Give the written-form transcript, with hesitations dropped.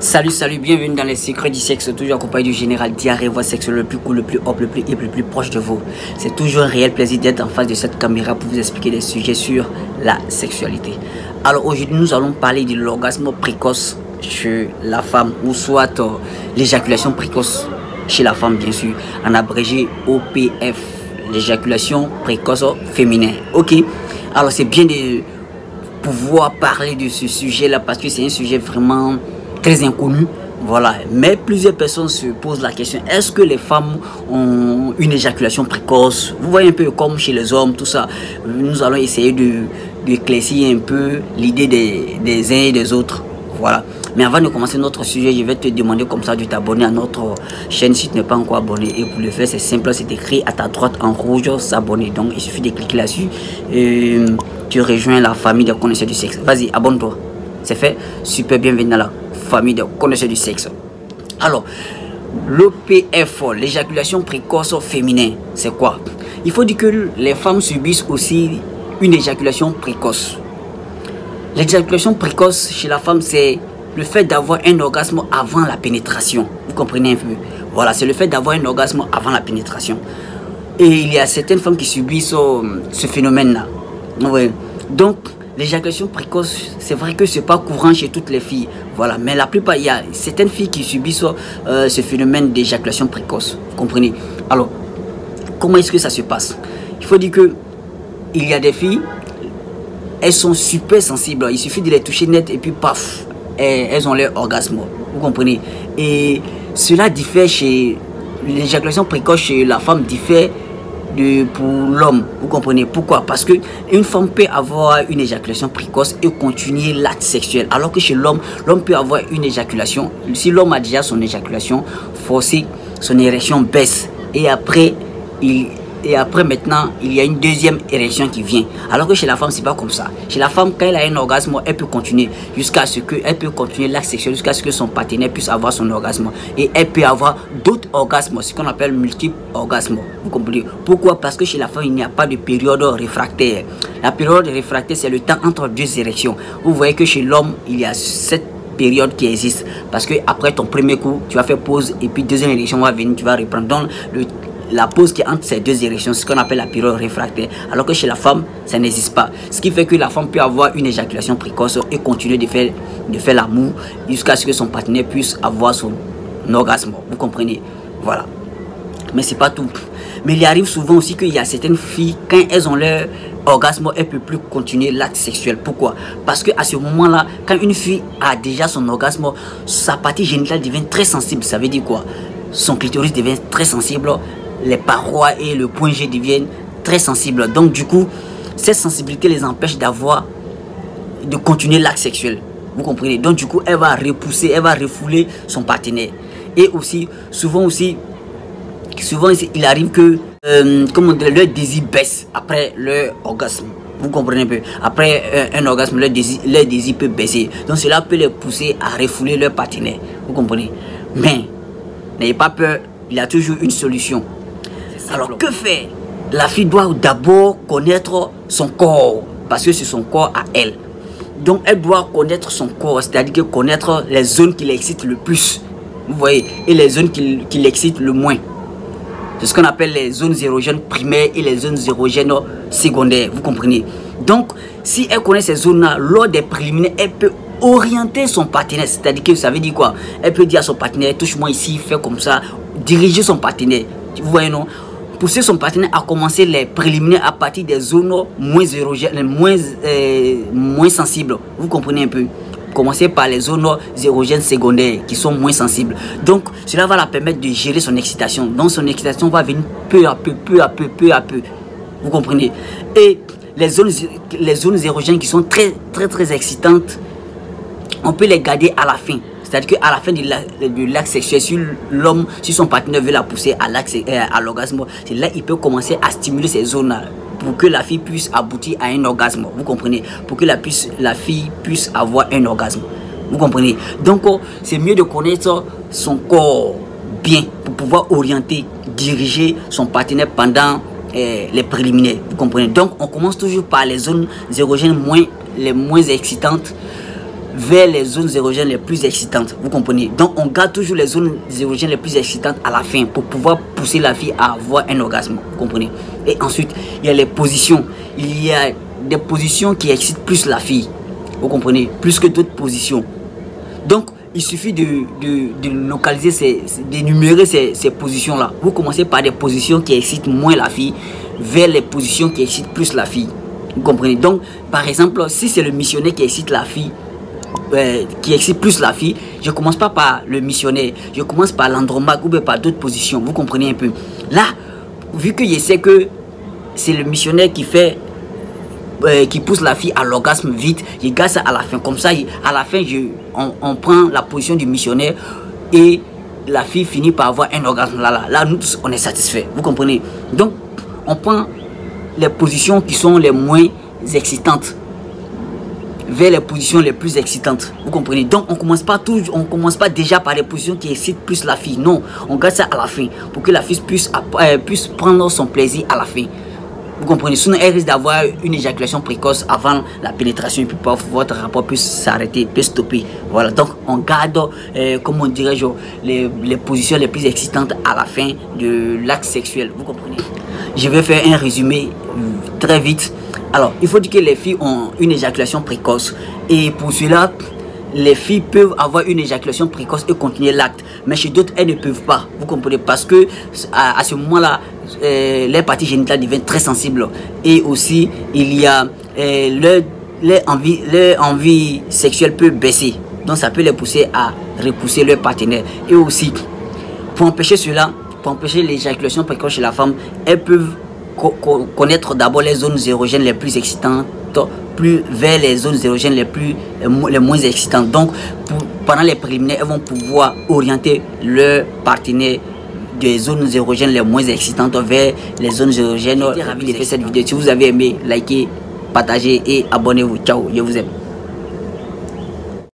Salut, bienvenue dans les secrets du sexe, toujours accompagné du général Diarrhée, voix sexuelle le plus cool, le plus hop, le plus proche de vous. C'est toujours un réel plaisir d'être en face de cette caméra pour vous expliquer des sujets sur la sexualité. Alors aujourd'hui, nous allons parler de l'orgasme précoce chez la femme, ou soit l'éjaculation précoce chez la femme, bien sûr, en abrégé OPF, l'éjaculation précoce féminin. Ok, alors c'est bien de pouvoir parler de ce sujet là parce que c'est un sujet vraiment très inconnu, voilà, mais plusieurs personnes se posent la question: est-ce que les femmes ont une éjaculation précoce? Vous voyez, un peu comme chez les hommes, tout ça. Nous allons essayer d'éclaircir un peu l'idée des uns et des autres, voilà. Mais avant de commencer notre sujet, je vais te demander comme ça de t'abonner à notre chaîne si tu n'es pas encore abonné. Et pour le faire, c'est simple, c'est écrit à ta droite en rouge, s'abonner. Donc il suffit de cliquer là-dessus et tu rejoins la famille des connaisseurs du sexe. Vas-y, abonne-toi. C'est fait. Super, bienvenue dans la famille des connaisseurs du sexe. Alors, l'OPF, l'éjaculation précoce féminin, c'est quoi? Il faut dire que les femmes subissent aussi une éjaculation précoce. L'éjaculation précoce chez la femme, c'est le fait d'avoir un orgasme avant la pénétration. Vous comprenez un peu? Voilà, c'est le fait d'avoir un orgasme avant la pénétration. Et il y a certaines femmes qui subissent ce phénomène-là. Ouais. Donc, l'éjaculation précoce, c'est vrai que c'est pas courant chez toutes les filles. Voilà, mais la plupart, il y a certaines filles qui subissent ce phénomène d'éjaculation précoce. Vous comprenez? Alors, comment est-ce que ça se passe? Il faut dire que il y a des filles, elles sont super sensibles. Il suffit de les toucher net et puis paf, elles ont leur orgasme. Vous comprenez? Et cela diffère chez l'éjaculation précoce chez la femme diffère pour l'homme. Vous comprenez pourquoi? Parce que une femme peut avoir une éjaculation précoce et continuer l'acte sexuel, alors que chez l'homme, l'homme peut avoir une éjaculation. Si l'homme a déjà son éjaculation forcée, son érection baisse et après maintenant il y a une deuxième érection qui vient, alors que chez la femme c'est pas comme ça. Chez la femme, quand elle a un orgasme, elle peut continuer jusqu'à ce que l'acte sexuel jusqu'à ce que son partenaire puisse avoir son orgasme, et elle peut avoir d'autres orgasmes, ce qu'on appelle multiples orgasmes. Vous comprenez pourquoi? Parce que chez la femme il n'y a pas de période réfractaire. La période réfractaire, c'est le temps entre deux érections. Vous voyez que chez l'homme il y a cette période qui existe, parce que après ton premier coup tu vas faire pause et puis deuxième érection va venir, tu vas reprendre. Donc la pause qui est entre ces deux érections, c'est ce qu'on appelle la période réfractaire, alors que chez la femme ça n'existe pas, ce qui fait que la femme peut avoir une éjaculation précoce et continuer de faire l'amour jusqu'à ce que son partenaire puisse avoir son orgasme. Vous comprenez? Voilà, mais c'est pas tout. Mais il arrive souvent aussi qu'il y a certaines filles, quand elles ont leur orgasme, elles ne peuvent plus continuer l'acte sexuel. Pourquoi? Parce que à ce moment là, quand une fille a déjà son orgasme, sa partie génitale devient très sensible. Ça veut dire quoi? Son clitoris devient très sensible, les parois et le point G deviennent très sensibles. Donc du coup, cette sensibilité les empêche de continuer l'acte sexuel. Vous comprenez? Donc du coup, elle va repousser, elle va refouler son partenaire. Et aussi, souvent il arrive que leur désir baisse après leur orgasme. Vous comprenez un peu? Après un orgasme, leur désir peut baisser. Donc cela peut les pousser à refouler leur partenaire. Vous comprenez? Mais n'ayez pas peur, il y a toujours une solution. Alors que faire? La fille doit d'abord connaître son corps, parce que c'est son corps à elle. Donc elle doit connaître son corps, c'est-à-dire connaître les zones qui l'excitent le plus, vous voyez, et les zones qui l'excitent le moins. C'est ce qu'on appelle les zones érogènes primaires et les zones érogènes secondaires, vous comprenez? Donc si elle connaît ces zones-là, lors des préliminaires, elle peut orienter son partenaire, c'est-à-dire que ça veut dire quoi? Elle peut dire à son partenaire: touche-moi ici, fais comme ça, diriger son partenaire. Vous voyez, non? Pousser son partenaire à commencer les préliminaires à partir des zones moins érogènes, moins sensibles. Vous comprenez un peu? Commencer par les zones érogènes secondaires qui sont moins sensibles. Donc cela va la permettre de gérer son excitation. Donc son excitation va venir peu à peu. Vous comprenez? Et les zones érogènes qui sont très excitantes, on peut les garder à la fin. C'est-à-dire qu'à la fin de l'acte sexuel, si son partenaire veut la pousser à l'orgasme, c'est là qu'il peut commencer à stimuler ces zones-là pour que la fille puisse aboutir à un orgasme. Vous comprenez? Pour que la fille puisse avoir un orgasme. Vous comprenez? Donc, c'est mieux de connaître son corps bien pour pouvoir orienter, diriger son partenaire pendant les préliminaires. Vous comprenez? Donc, on commence toujours par les zones érogènes les moins excitantes, vers les zones érogènes les plus excitantes. Vous comprenez? Donc on garde toujours les zones érogènes les plus excitantes à la fin pour pouvoir pousser la fille à avoir un orgasme. Vous comprenez? Et ensuite, il y a les positions. Il y a des positions qui excitent plus la fille. Vous comprenez? Plus que d'autres positions. Donc, il suffit de localiser, d'énumérer ces positions-là. Vous commencez par des positions qui excitent moins la fille vers les positions qui excitent plus la fille. Vous comprenez? Donc, par exemple, si c'est le missionnaire qui excite la fille, qui excite plus la fille, je commence pas par le missionnaire, je commence par l'andromaque ou bien par d'autres positions. Vous comprenez un peu? Là, vu que je sais que c'est le missionnaire qui fait qui pousse la fille à l'orgasme vite, je garde ça à la fin. Comme ça, à la fin, on prend la position du missionnaire et la fille finit par avoir un orgasme. Là, nous tous, on est satisfait. Vous comprenez? Donc, on prend les positions qui sont les moins excitantes vers les positions les plus excitantes. Vous comprenez? Donc, on commence pas déjà par les positions qui excitent plus la fille. Non, on garde ça à la fin pour que la fille puisse prendre son plaisir à la fin. Vous comprenez? Sinon, elle risque d'avoir une éjaculation précoce avant la pénétration et puis votre rapport peut s'arrêter, peut stopper. Voilà, donc on garde, comment on dirait, les positions les plus excitantes à la fin de l'acte sexuel. Vous comprenez? Je vais faire un résumé très vite. Alors, il faut dire que les filles ont une éjaculation précoce et pour cela, les filles peuvent avoir une éjaculation précoce et continuer l'acte, mais chez d'autres elles ne peuvent pas. Vous comprenez? Parce que à ce moment-là, les parties génitales deviennent très sensibles et aussi il y a leur envie sexuelle peut baisser, donc ça peut les pousser à repousser leur partenaire. Et aussi pour empêcher cela, pour empêcher l'éjaculation précoce chez la femme, elles peuvent connaître d'abord les zones érogènes les plus excitantes, plus vers les zones érogènes les moins excitantes. Donc pendant les préliminaires, elles vont pouvoir orienter leur partenaire des zones érogènes les moins excitantes vers les zones érogènes. J'étais ravi de faire cette vidéo. Si vous avez aimé, likez, partagez et abonnez-vous. Ciao, je vous aime.